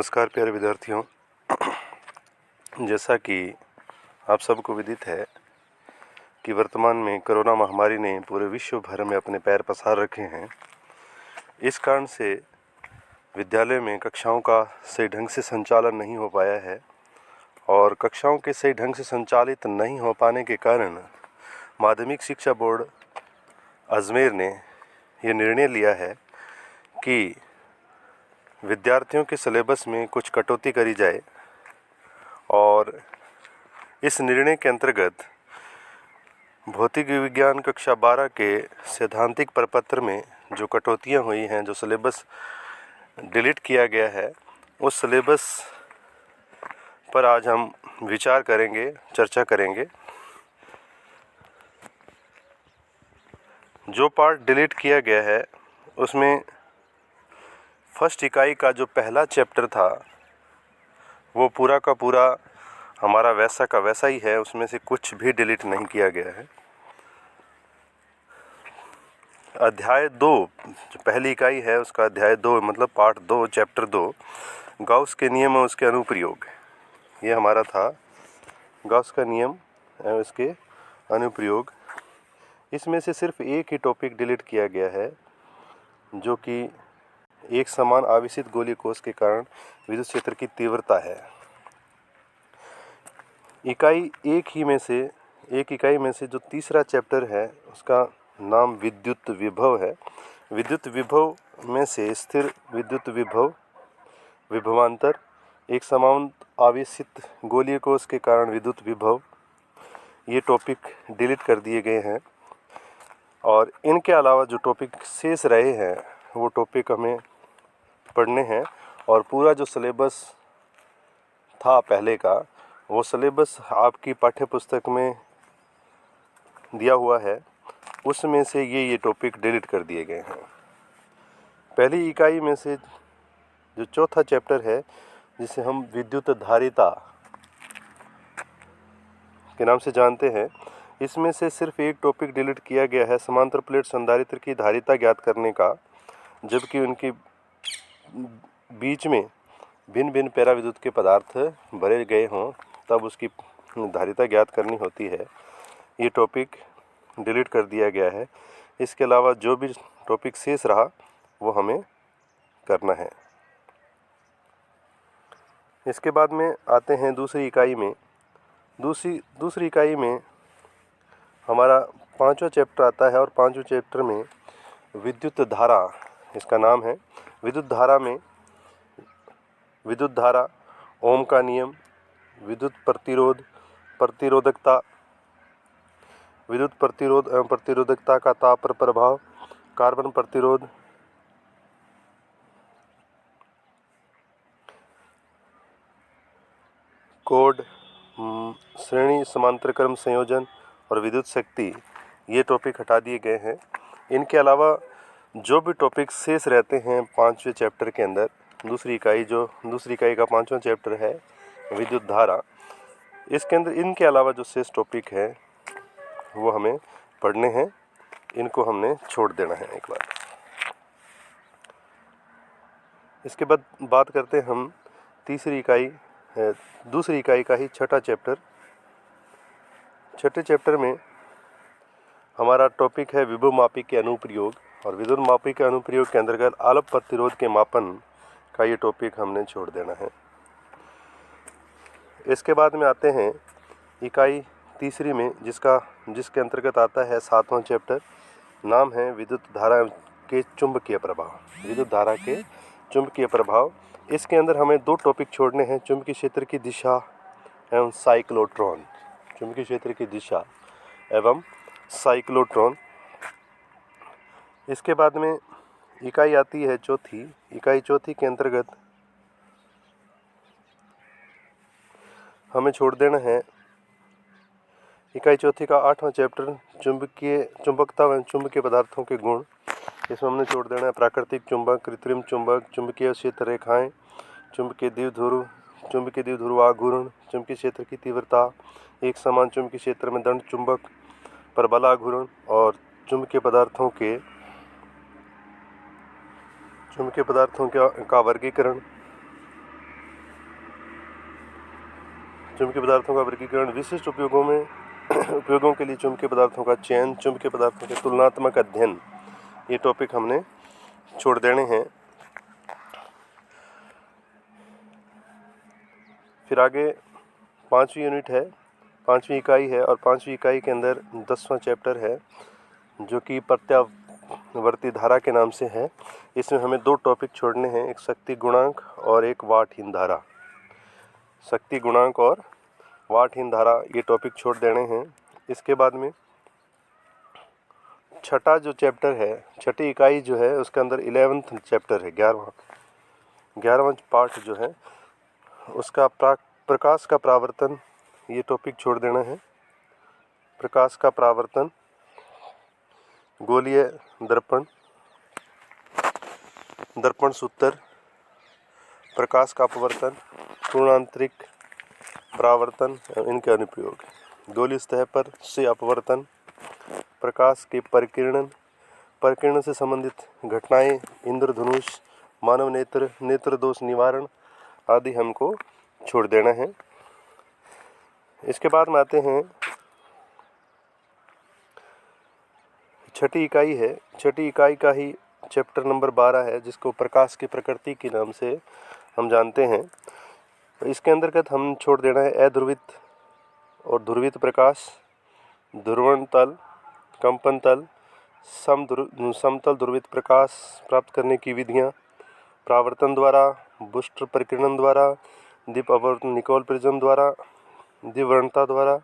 नमस्कार प्यारे विद्यार्थियों। जैसा कि आप सबको विदित है कि वर्तमान में कोरोना महामारी ने पूरे विश्व भर में अपने पैर पसार रखे हैं। इस कारण से विद्यालय में कक्षाओं का सही ढंग से संचालन नहीं हो पाया है और कक्षाओं के सही ढंग से संचालित नहीं हो पाने के कारण माध्यमिक शिक्षा बोर्ड अजमेर ने यह निर्णय लिया है कि विद्यार्थियों के सिलेबस में कुछ कटौती करी जाए और इस निर्णय के अंतर्गत भौतिक विज्ञान कक्षा 12 के सैद्धांतिक प्रपत्र में जो कटौतियां हुई हैं, जो सिलेबस डिलीट किया गया है, उस सिलेबस पर आज हम विचार करेंगे, चर्चा करेंगे। जो पार्ट डिलीट किया गया है उसमें फर्स्ट इकाई का जो पहला चैप्टर था वो पूरा का पूरा हमारा वैसा का वैसा ही है, उसमें से कुछ भी डिलीट नहीं किया गया है। अध्याय 2 जो पहली इकाई है उसका अध्याय 2 मतलब पार्ट 2 चैप्टर 2 गाउस के नियम और उसके अनुप्रयोग, ये हमारा था गाउस का नियम और उसके अनुप्रयोग। इसमें से सिर्फ एक ही टॉपिक डिलीट किया गया है जो कि एक समान आवेशित गोलीय कोश के कारण विद्युत क्षेत्र की तीव्रता है। एक इकाई में से जो तीसरा चैप्टर है उसका नाम विद्युत विभव है। विद्युत विभव में से स्थिर विद्युत विभव, विभवांतर, एक समान आवेशित गोलीय कोश के कारण विद्युत विभव, ये टॉपिक डिलीट कर दिए गए हैं और इनके अलावा जो टॉपिक शेष रहे हैं वो टॉपिक हमें पढ़ने हैं और पूरा जो सिलेबस था पहले का वो सिलेबस आपकी पाठ्य पुस्तक में दिया हुआ है, उसमें से ये टॉपिक डिलीट कर दिए गए हैं। पहली इकाई में से जो चौथा चैप्टर है जिसे हम विद्युत धारिता के नाम से जानते हैं, इसमें से सिर्फ एक टॉपिक डिलीट किया गया है, समांतर प्लेट संधारित्र की धारिता ज्ञात करने का। जबकि उनकी बीच में भिन्न भिन्न पैराविद्युत के पदार्थ भरे गए हों तब उसकी धारिता ज्ञात करनी होती है, ये टॉपिक डिलीट कर दिया गया है। इसके अलावा जो भी टॉपिक शेष रहा वो हमें करना है। इसके बाद में आते हैं दूसरी इकाई में। दूसरी इकाई में हमारा 5वां चैप्टर आता है और 5वें चैप्टर में विद्युत धारा इसका नाम है। विद्युत धारा में विद्युत धारा, ओम का नियम, विद्युत प्रतिरोध, प्रतिरोधकता, विद्युत प्रतिरोध एवं प्रतिरोधकता का ताप पर प्रभाव, कार्बन प्रतिरोध, कोड, श्रेणी समांतर क्रम संयोजन और विद्युत शक्ति, ये टॉपिक हटा दिए गए हैं। इनके अलावा जो भी टॉपिक शेष रहते हैं 5वें चैप्टर के अंदर, दूसरी इकाई का 5वां चैप्टर है विद्युत धारा, इसके अंदर इनके अलावा जो शेष टॉपिक है वो हमें पढ़ने हैं, इनको हमने छोड़ देना है एक बार। इसके बाद बात करते हैं हम दूसरी इकाई का ही छठा चैप्टर। छठे चैप्टर में हमारा टॉपिक है विभव मापी के अनुप्रयोग और विद्युत मापी के अनुप्रयोग के अंतर्गत आलप प्रतिरोध के मापन का ये टॉपिक हमने छोड़ देना है। इसके बाद में आते हैं इकाई तीसरी में जिसके अंतर्गत आता है 7वां चैप्टर, नाम है विद्युत धारा के चुंबकीय प्रभाव। विद्युत धारा के चुंबकीय प्रभाव, इसके अंदर हमें 2 टॉपिक छोड़ने हैं, चुंबकीय क्षेत्र की दिशा एवं साइक्लोट्रॉन। चुंबकीय क्षेत्र की दिशा एवं साइक्लोट्रॉन। इसके बाद में इकाई आती है चौथी। इकाई चौथी के अंतर्गत हमें छोड़ देना है इकाई चौथी का 8वां चैप्टर, चुंबकता एवं चुंबकीय पदार्थों के गुण। इसमें हमने छोड़ देना है प्राकृतिक चुंबक, कृत्रिम चुंबक, चुंबकीय क्षेत्र रेखाएं, चुंबकीय द्विध्रुव आघूर्ण, चुंबकीय क्षेत्र की तीव्रता, एक समान चुंबकीय क्षेत्र में दंड चुंबक, परबल आघूर्ण और चुंबकीय पदार्थों का वर्गीकरण। चुंबकीय पदार्थों का वर्गीकरण, विशिष्ट उपयोगों के लिए चुंबकीय पदार्थों का चयन, चुंबकीय पदार्थों के तुलनात्मक अध्ययन, ये टॉपिक हमने छोड़ देने हैं। फिर आगे 5वीं यूनिट है, 5वीं इकाई है, और 5वीं इकाई के अंदर 10वां चैप्टर है जो कि प्रत्यावर्ती धारा के नाम से है। इसमें हमें 2 टॉपिक छोड़ने हैं, एक शक्ति गुणांक और एक वाटहीन धारा। शक्ति गुणांक और वाटहीन धारा ये टॉपिक छोड़ देने हैं। इसके बाद में छठा जो चैप्टर है, छठी इकाई जो है, उसके अंदर 11वां चैप्टर है, 11वां पार्ट जो है उसका प्रकाश का परावर्तन, ये टॉपिक छोड़ देना है। प्रकाश का परावर्तन, गोलीय दर्पण, दर्पण सूत्र, प्रकाश का अपवर्तन, पूर्णांतरिक परावर्तन एवं इनके अनुप्रयोग, गोलीय सतह पर से अपवर्तन, प्रकाश के परिकिरण से संबंधित घटनाएं, इंद्रधनुष, मानव नेत्र, नेत्र दोष निवारण आदि हमको छोड़ देना है। इसके बाद में आते हैं छठी इकाई है। छठी इकाई का ही चैप्टर नंबर 12 है, जिसको प्रकाश की प्रकृति के नाम से हम जानते हैं। इसके अंतर्गत हम छोड़ देना है अध्रुवित और ध्रुवित प्रकाश, ध्रुवण तल, कंपन तल, समतल ध्रुवित प्रकाश प्राप्त करने की विधियां, परावर्तन द्वारा, बूस्टर परिकिरण द्वारा, दीप अपवर्तन निकोल प्रिज्म द्वारा, द्विवर्णता द्वारा,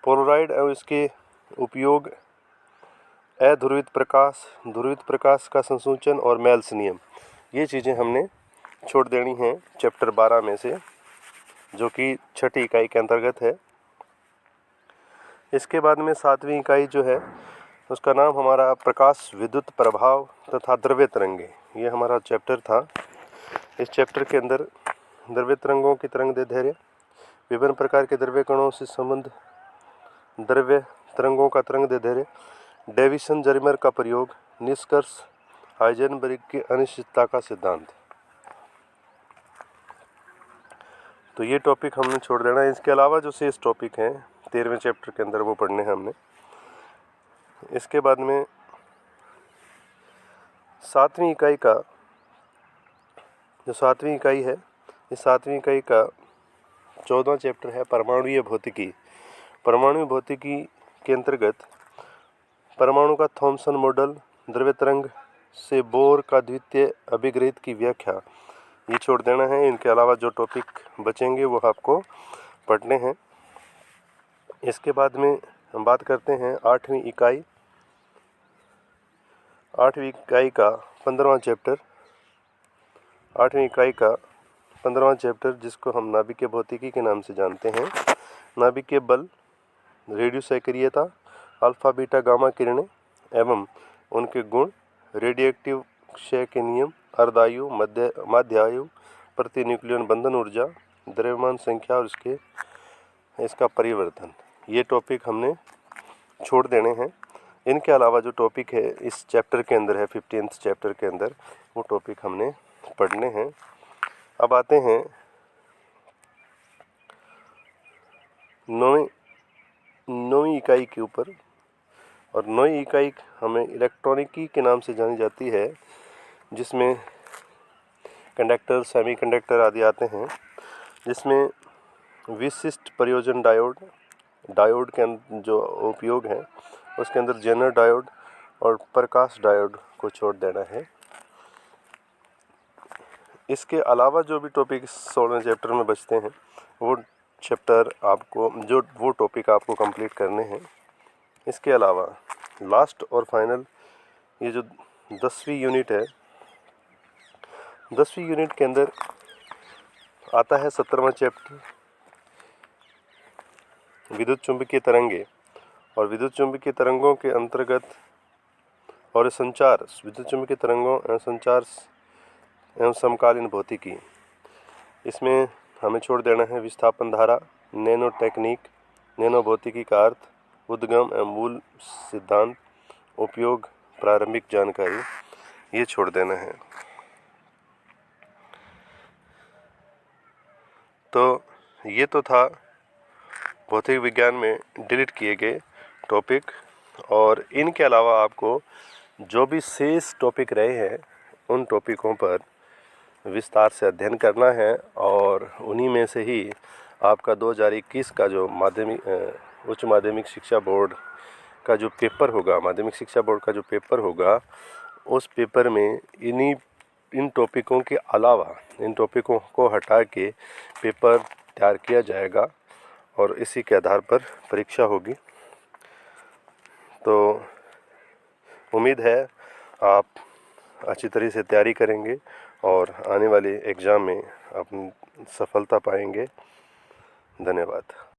पोलराइड एवं इसके उपयोग, अध्रुवित प्रकाश, ध्रुवित प्रकाश का संसूचन और मेल्स नियम, ये चीज़ें हमने छोड़ देनी हैं चैप्टर 12 में से, जो कि छठी इकाई के अंतर्गत है। इसके बाद में 7वीं इकाई जो है उसका नाम हमारा प्रकाश विद्युत प्रभाव तथा द्रव्य तरंगे, ये हमारा चैप्टर था। इस चैप्टर के अंदर द्रव्य तरंगों की तरंग दैर्ध्य, विभिन्न प्रकार के द्रव्य कणों से संबंध, द्रव्य तरंगों का तरंग दैर्ध्य, डेविसन जरिमर का प्रयोग, निष्कर्ष, हाइजेनबर्ग की अनिश्चितता का सिद्धांत, तो ये टॉपिक हमने छोड़ देना है। इसके अलावा जो शेष टॉपिक हैं 13वें चैप्टर के अंदर वो पढ़ने हैं हमने। इसके बाद में 7वीं इकाई का जो 7वीं इकाई है, इस 7वीं इकाई का 14वां चैप्टर है परमाणुीय भौतिकी। परमाणु भौतिकी के अंतर्गत परमाणु का थॉमसन मॉडल, द्रव्य तरंग से बोर का द्वितीय अभिग्रहित की व्याख्या, ये छोड़ देना है। इनके अलावा जो टॉपिक बचेंगे वो आपको पढ़ने हैं। इसके बाद में हम बात करते हैं 8वीं इकाई। 8वीं इकाई का 15वां चैप्टर, 8वीं इकाई का 15वां चैप्टर, जिसको हम नाभिकीय भौतिकी के नाम से जानते हैं। नाभिकीय बल, रेडियो सक्रियता, अल्फा बीटा गामा किरणें एवं उनके गुण, रेडियोएक्टिव क्षय के नियम, अर्धायु, माध्यायु, प्रति न्यूक्लियन बंधन ऊर्जा, द्रव्यमान संख्या और इसका परिवर्तन, ये टॉपिक हमने छोड़ देने हैं। इनके अलावा जो टॉपिक है इस चैप्टर के अंदर है, 15th चैप्टर के अंदर, वो टॉपिक हमने पढ़ने हैं। अब आते हैं 9वीं इकाई के ऊपर, और 9वीं इकाई हमें इलेक्ट्रॉनिकी के नाम से जानी जाती है, जिसमें कंडक्टर, सेमीकंडक्टर आदि आते हैं, जिसमें विशिष्ट प्रयोजन डायोड के जो उपयोग हैं उसके अंदर जेनर डायोड और प्रकाश डायोड को छोड़ देना है। इसके अलावा जो भी टॉपिक 16वें चैप्टर में बचते हैं वो टॉपिक आपको कंप्लीट करने हैं। इसके अलावा लास्ट और फाइनल ये जो 10वीं यूनिट है, 10वीं यूनिट के अंदर आता है 17वां चैप्टर, विद्युत चुंबकीय तरंगे, और विद्युत चुंबकीय तरंगों के अंतर्गत और संचार, विद्युत चुंबकीय तरंगों एवं संचार एवं समकालीन भौतिकी। इसमें हमें छोड़ देना है विस्थापन धारा, नैनो टेक्निक, नैनो भौतिकी का अर्थ, उद्गम एवं मूल सिद्धांत, उपयोग, प्रारंभिक जानकारी, ये छोड़ देना है। तो ये तो था भौतिक विज्ञान में डिलीट किए गए टॉपिक, और इनके अलावा आपको जो भी शेष टॉपिक रहे हैं उन टॉपिकों पर विस्तार से अध्ययन करना है, और उन्हीं में से ही आपका 2021 का जो उच्च माध्यमिक शिक्षा बोर्ड का जो पेपर होगा, माध्यमिक शिक्षा बोर्ड का जो पेपर होगा, उस पेपर में इन टॉपिकों के अलावा इन टॉपिकों को हटा के पेपर तैयार किया जाएगा और इसी के आधार पर परीक्षा होगी। तो उम्मीद है आप अच्छी तरह से तैयारी करेंगे और आने वाले एग्ज़ाम में अपनी सफलता पाएंगे। धन्यवाद।